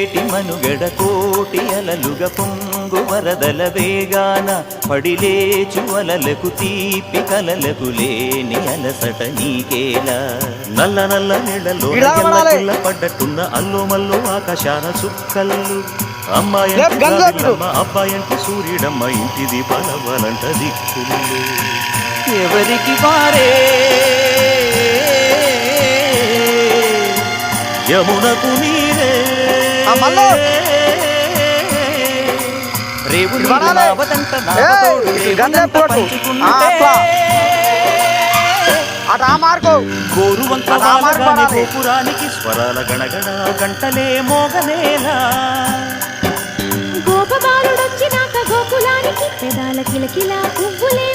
పొంగేటి మనుగడ కోటి అలలుగ పొంగు వరదల వేగాన పడిలేచు అలలకు తీపి కలలకు లేని అలసట నీకేలా నల్ల నల్ల నీళ్ళలో పడ్డట్టున్న అల్లు మల్లు ఆకాశాన చుక్కల్లు అమ్మాయంటి అబ్బాయంటి సూర్యుడమ్మ ఇంటి దీపాలవ్వాలంట దిక్కులు ఎవరికి పారే యమునకు నీరే రేవుని నావదంట గోరువంక గోపురానికి స్వరాల గణగణ గంటలే మోగనేలా గోపబాలుడొచ్చినాక గోకులానికి పెదాల కిలకిలా పువ్వులే